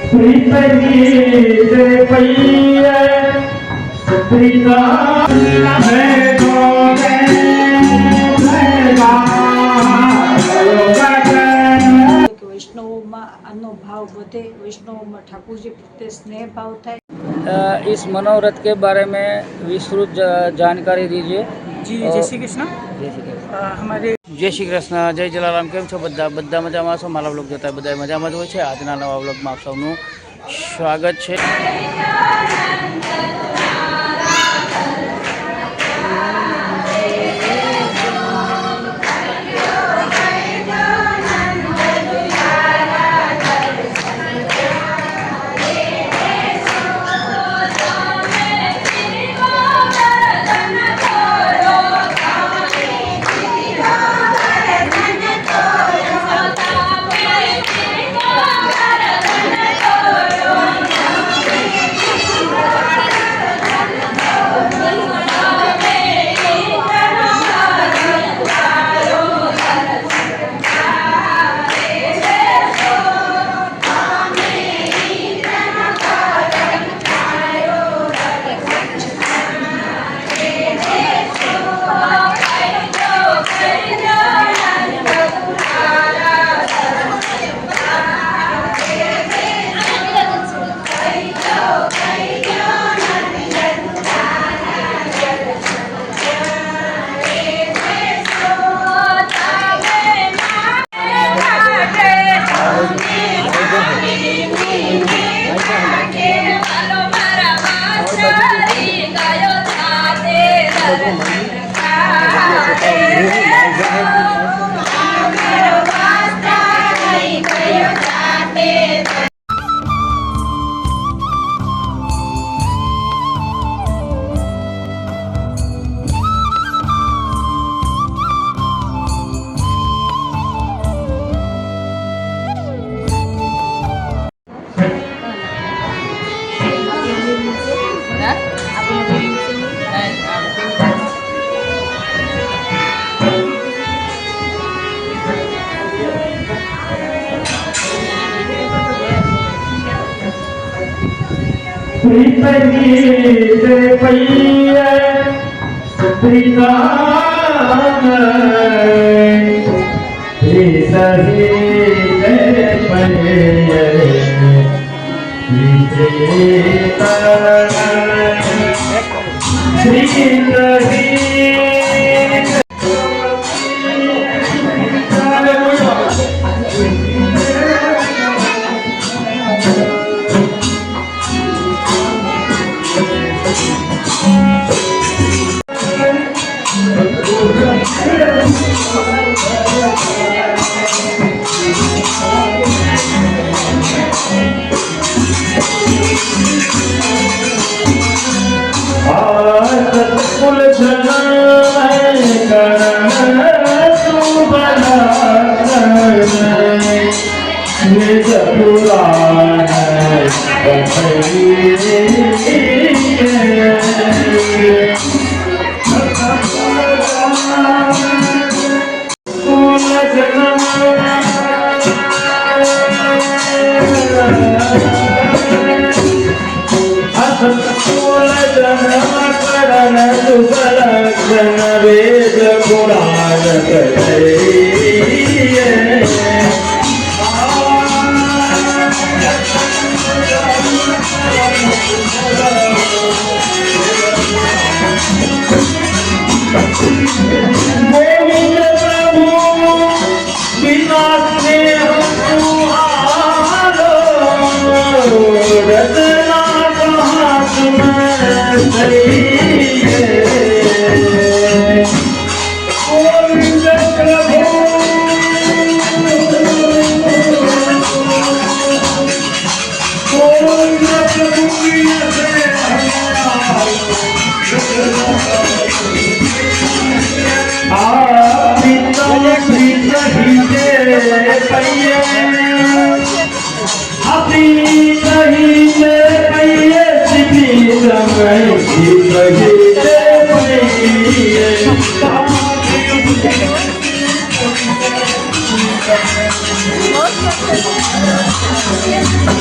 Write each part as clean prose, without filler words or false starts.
वैष्णवों भाव बढ़े, वैष्णवों में ठाकुर जी प्रत्ये स्नेह भाव थाय। इस मनोरथ के बारे में विस्तृत जानकारी दीजिए। जी जय श्री कृष्ण। हमारे जय श्री कृष्ण, जय जलाराम। केम छो बधा? बधा मजामां छो? मारा व्लॉग जोता बधा मजामां ज होय छे। आजना नवा व्लॉगमां आप सौનું स्वागत छे।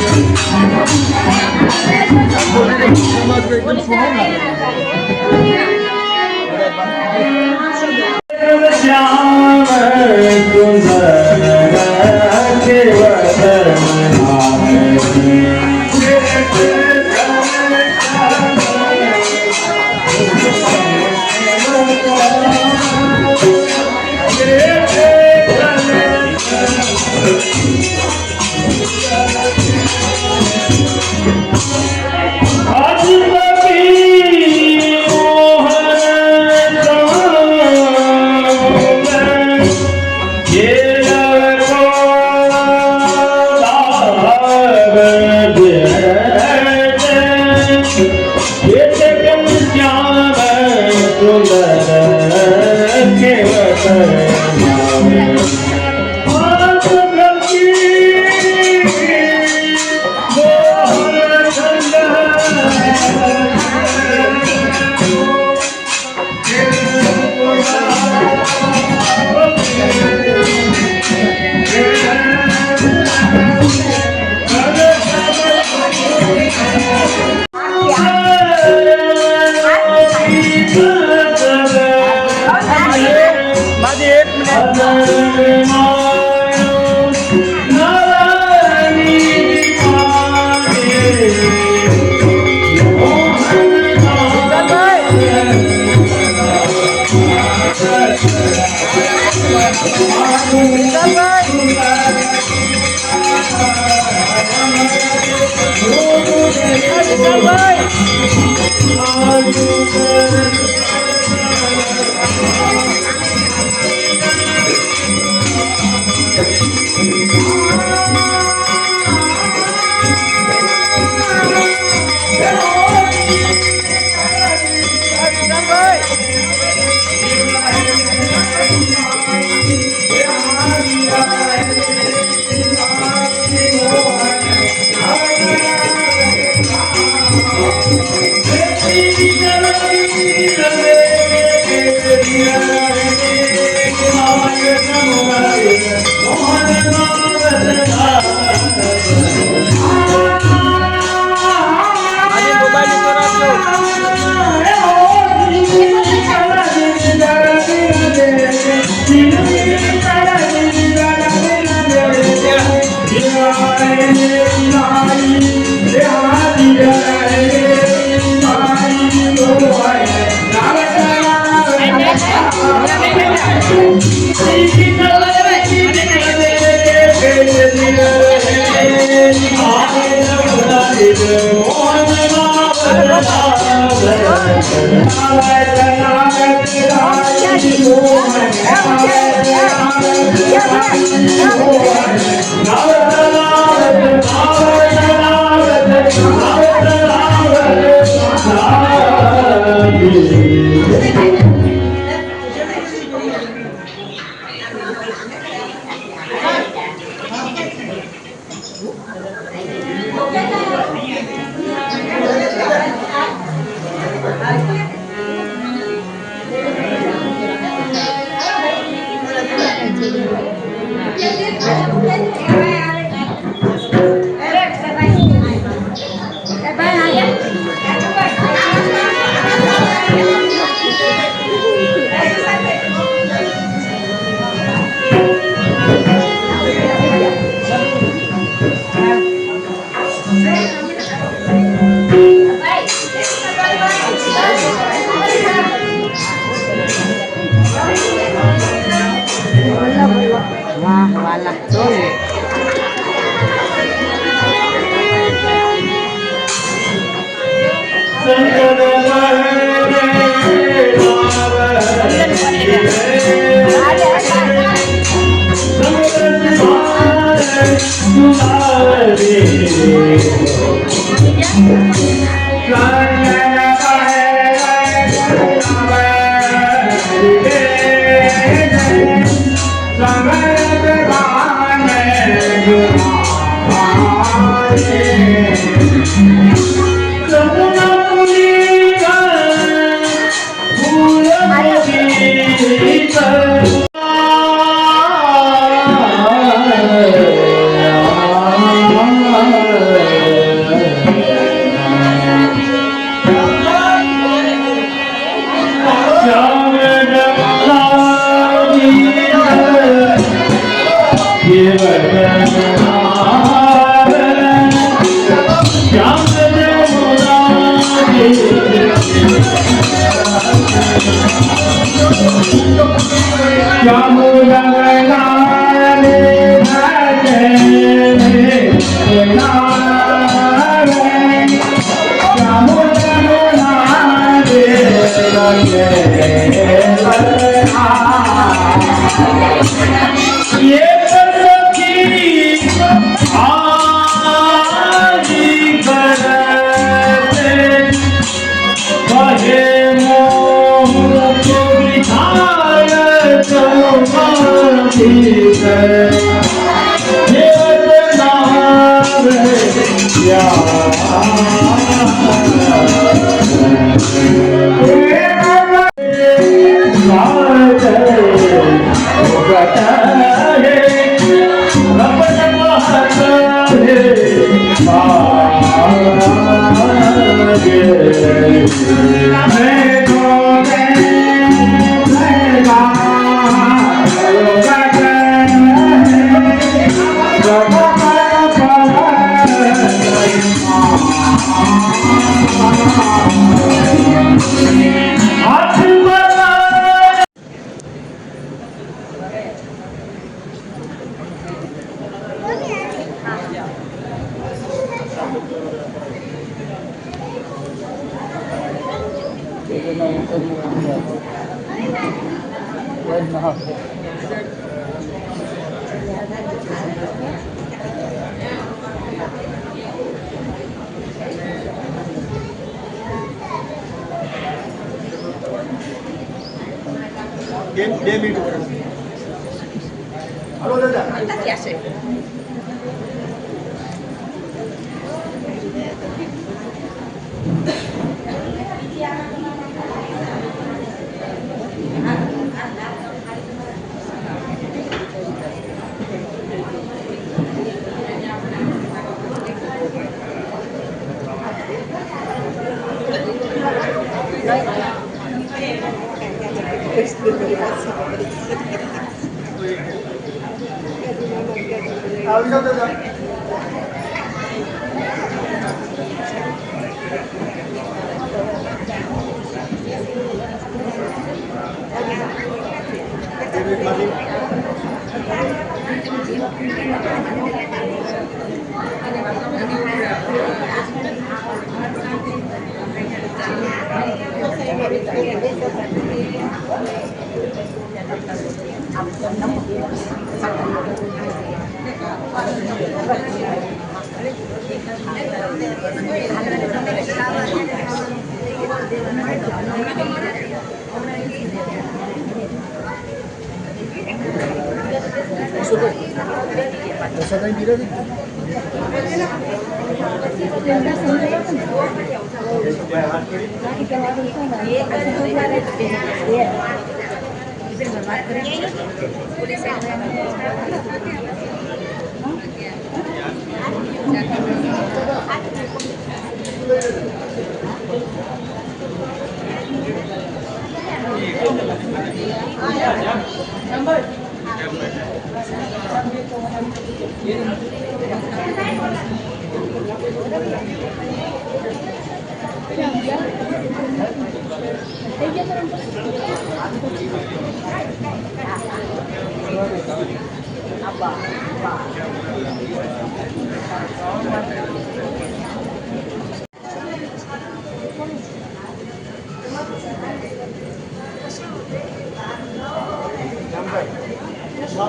बहुत श्याम सुंदर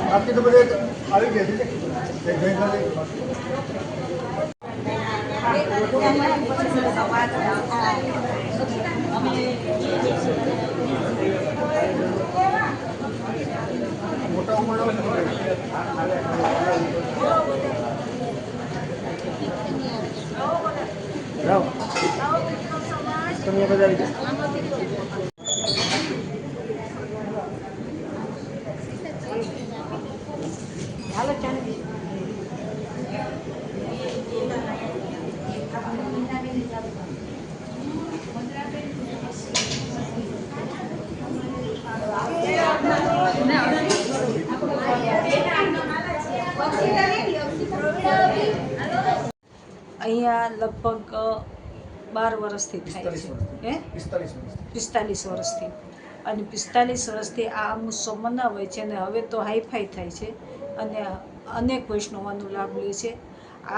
आपके तो बड़े આવી ગયા છે ગઈકાલે મોટા ઉંમરનો જાઓ તમે બધા આવી જાઓ અહીંયા લગભગ 12 વર્ષથી થાય છે. 45 વર્ષથી. અને 45 વર્ષથી આ ઉત્સવ મનાવાય છે અને હવે તો હાઈફાઈ થાય છે અને અનેક વૈષ્ણવોનો લાભ લે છે.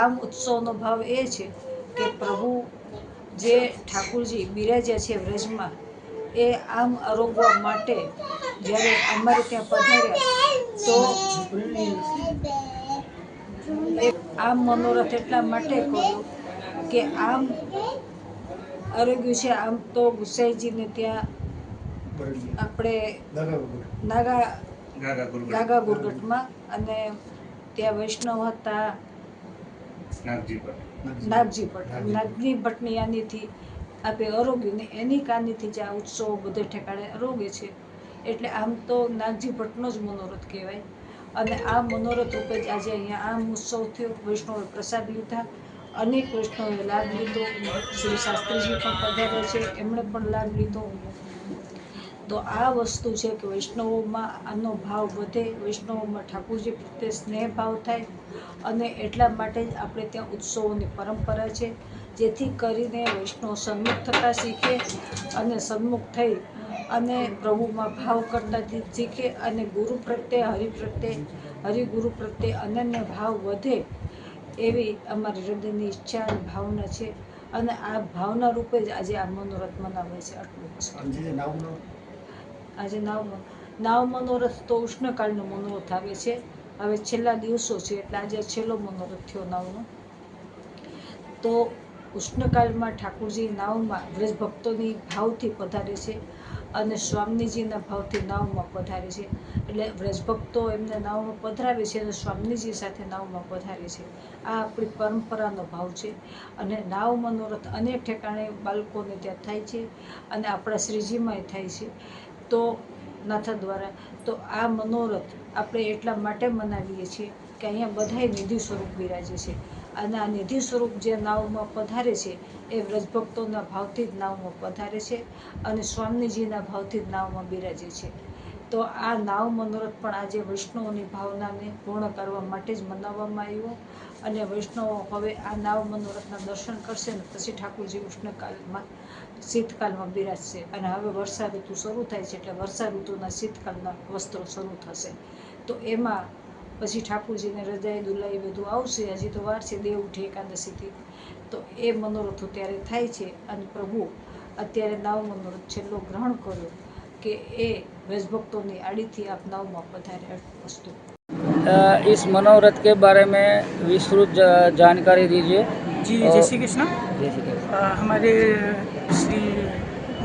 આમ ઉત્સવનો ભાવ એ છે કે પ્રભુ જે ઠાકુરજી બિરાજ્યા છે વ્રજમાં એ આમ આરોગવા માટે જ્યારે અમારે ત્યાં પધાર્યા તો આમ મનોરથ એટલા માટે કર્યો કે આમ આરોગ્યું છે. આમ તો ગુસાઈજીને ત્યાં આપણે ગાગા ગુરગટમાં અને ત્યાં વૈષ્ણવ હતા નાગજી ભટ્ટની યાનીથી આપણે આરોગ્યું ને એની કાનીથી જ આ ઉત્સવો બધે ઠેકાણે આરોગે છે. એટલે આમ તો નાગજી ભટ્ટનો જ મનોરથ કહેવાય. અને આ મનોરથ રૂપે જ આજે અહીંયા આમ ઉત્સવ થયો. વૈષ્ણવે પ્રસાદ લીધા, અનેક વૈષ્ણવે લાભ લીધો. શ્રી શાસ્ત્રીજી પણ પધાર્યા છે, એમણે પણ લાભ લીધો. તો આ વસ્તુ છે કે વૈષ્ણવોમાં આનો ભાવ વધે, વૈષ્ણવોમાં ઠાકુરજી પ્રત્યે સ્નેહ ભાવ થાય. અને એટલા માટે જ આપણે ત્યાં ઉત્સવોની પરંપરા છે, જેથી કરીને વૈષ્ણવ સન્મુખ થતાં શીખે અને સન્મુખ થઈ અને પ્રભુમાં ભાવ કરતા શીખે અને ગુરુ પ્રત્યે હરિગુરુ પ્રત્યે અનન્ય ભાવ વધે એવી અમારી હૃદયની ઈચ્છા અને ભાવના છે. અને આ ભાવના રૂપે જ આજે આ મનોરથ મનાવે છે. આટલું વસ્તુ. આજે નાવનો આજે નાવ મનોરથ તો ઉષ્ણકાળનો મનોરથ આવે છે. હવે છેલ્લા દિવસો છે એટલે આજે છેલ્લો મનોરથ થયો નાવનો. તો ઉષ્ણકાળમાં ઠાકોરજી નાવમાં વ્રજ ભક્તોની ભાવથી પધારે છે અને સ્વામીજીના ભાવથી નાવમાં પધારે છે. એટલે વ્રજભક્તો એમને નાવમાં પધરાવે છે અને સ્વામીજી સાથે નાવમાં પધારે છે. આ આપણી પરંપરાનો ભાવ છે. અને નાવ મનોરથ અનેક ઠેકાણે બાળકોને ત્યાં થાય છે અને આપણા શ્રીજીમાંય થાય છે. તો નાથા દ્વારા તો આ મનોરથ આપણે એટલા માટે મનાવીએ છીએ કે અહીંયા બધાય નિધિ સ્વરૂપ બિરાજે છે. અને આ નિધિ સ્વરૂપ જે નાવમાં પધારે છે એ વ્રજભક્તોના ભાવથી જ નાવમાં પધારે છે અને સ્વામીજીના ભાવથી જ નાવમાં બિરાજે છે. તો આ નાવ મનોરથ પણ આજે વૈષ્ણવોની ભાવનાને પૂર્ણ કરવા માટે જ મનાવવામાં આવ્યો. અને વૈષ્ણવો હવે આ નાવ મનોરથના દર્શન કરશે ને પછી ઠાકોરજી ઉષ્ણકાળમાં શીતકાળમાં બિરાજશે. અને હવે વર્ષા ઋતુ શરૂ થાય છે એટલે વર્ષા ઋતુના શીતકાળના વસ્ત્રો શરૂ થશે. તો એમાં પછી ઠાકોરજીને રજાઈ દુલાઈ બધું આવશે. હજી તો વાર છે દેવ ઉઠી એકાદશીથી. તો એ મનોરથો ત્યારે થાય છે અને પ્રભુ અત્યારે નાવ મનોરથ છેલ્લો ગ્રહણ કર્યો કે એ વ્રજભક્તોની આડીથી આપ નાવમાં પધારે. વસ્તુ इस मनोरथ के बारे में विस्तृत जानकारी दीजिए. जी जय श्री कृष्ण. जय श्री कृष्ण. हमारे श्री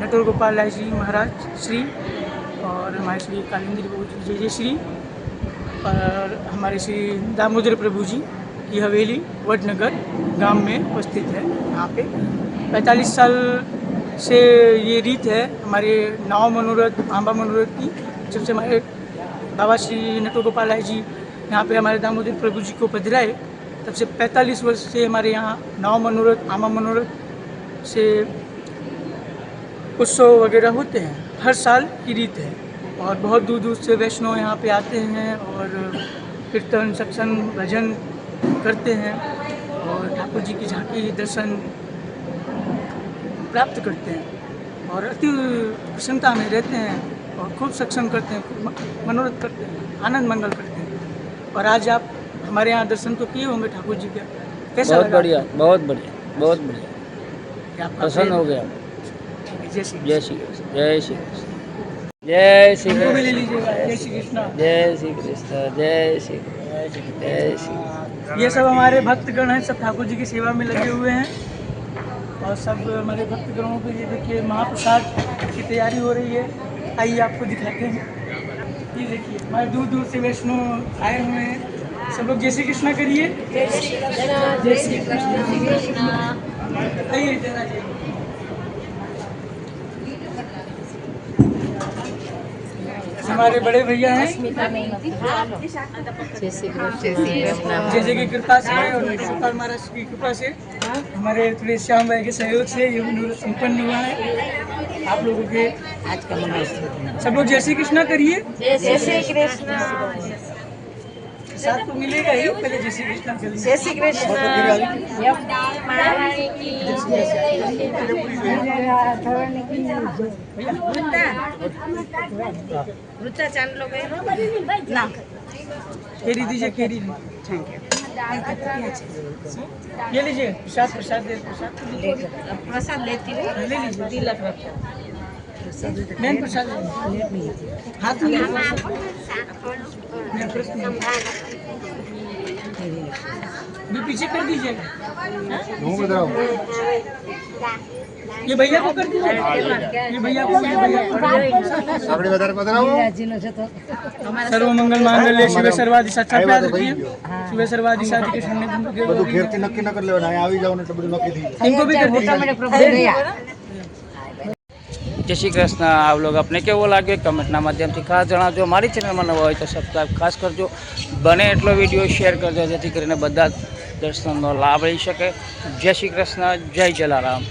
नटवर गोपाल राय जी महाराज श्री और हमारे श्री कालिंदी प्रभु जय जय श्री और हमारे श्री दामोदर प्रभु जी की हवेली वडनगर गांव में उपस्थित है. यहाँ पे 45 साल से ये रीत है हमारे नाव मनोरथ आंबा मनोरथ की. जब से हमारे बाबा श्री नटवर गोपाल राय जी यहाँ पे हमारे दामोदर प्रभु जी को पधराए तब से 45 वर्ष से हमारे यहाँ नाव मनोरथ आमा मनोरथ से उत्सव वगैरह होते हैं. हर साल की रीत है और बहुत दूर दूर से वैष्णव यहाँ पे आते हैं और कीर्तन सत्संग भजन करते हैं और ठाकुर जी की झांकी दर्शन प्राप्त करते हैं और अति प्रसन्नता में रहते हैं और खूब सत्संग करते हैं, खूब मनोरथ करते हैं, आनंद मंगल करते हैं. और आज आप हमारे यहाँ दर्शन तो किए होंगे ठाकुर जी का. कैसा बहुत लगा? बढ़िया, बहुत बढ़िया, बहुत बढ़िया. कि आपका प्रसन्न हो प्रेम- गया. जय श्री जय श्री कृष्ण. जय श्री कृष्ण. जय श्री हमको भी ले कृष्ण. लीजिएगा. जय श्री कृष्ण. जय श्री कृष्ण. जय श्री कृष्ण. जय श्री कृष्ण. ये सब हमारे भक्तगण हैं, सब ठाकुर जी की सेवा में लगे हुए हैं और सब हमारे भक्तगणों को ये देखिए महाप्रसाद की तैयारी हो रही है. आइए आपको दिखाते हैं. ये देखिए हमारे दूर दूर से वैष्णव आए हुए हैं. सब लोग जय श्री कृष्ण करिए. जय श्री कृष्ण. आइए इधर आ जाइए. हमारे बड़े भैया हैं जैसे की कृपा से और गोपाल महाराज की कृपा से हमारे थोड़े श्याम भाई के सहयोग से ये मनोरथ संपन्न हुआ है. आप लोगों के आज का मनोरथ सब लोग जय श्री कृष्ण करिए. जय श्री कृष्ण. साथ तो मिलेगा ही. पहले जय श्री कृष्ण करिए. जय श्री कृष्ण. महारानी की वृत्ता चांदलो गए ना केरी दीजिए. केरी ये लीजिए. प्रसाद प्रसाद दे. प्रसाद तो दीजिए. प्रसाद लेती हूँ. ले लीजिए. तिलक रखो. मेन प्रसाद हाथ में मेन प्रसाद भी पीछे कर दीजिएगा. હું બતાવું ये भैया को कर दीजिए. ये भैया को આપણે વધારે પધરાવો सर्व मंगल मांगल्य शिव सर्वादि साक्षात शिव सर्वादि साधि के शरण्य બધું ઘેરથી નક્કી ન કરી લેવાનું. અહીંયા આવી જાવ ને એટલે બધું નક્કી થઈ જાય. इनको भी कर दीजिए. જય શ્રી કૃષ્ણ. આ વ્લોગ આપને કેવો લાગ્યો કમેન્ટના માધ્યમથી ખાસ જણાવજો. મારી ચેનલમાં નવા હોય તો સબસ્ક્રાઈબ ખાસ કરજો. બને એટલો વિડીયો શેર કરજો જેથી કરીને બધા જ દર્શનનો લાભ લઈ શકે. જય શ્રી કૃષ્ણ. જય જલારામ.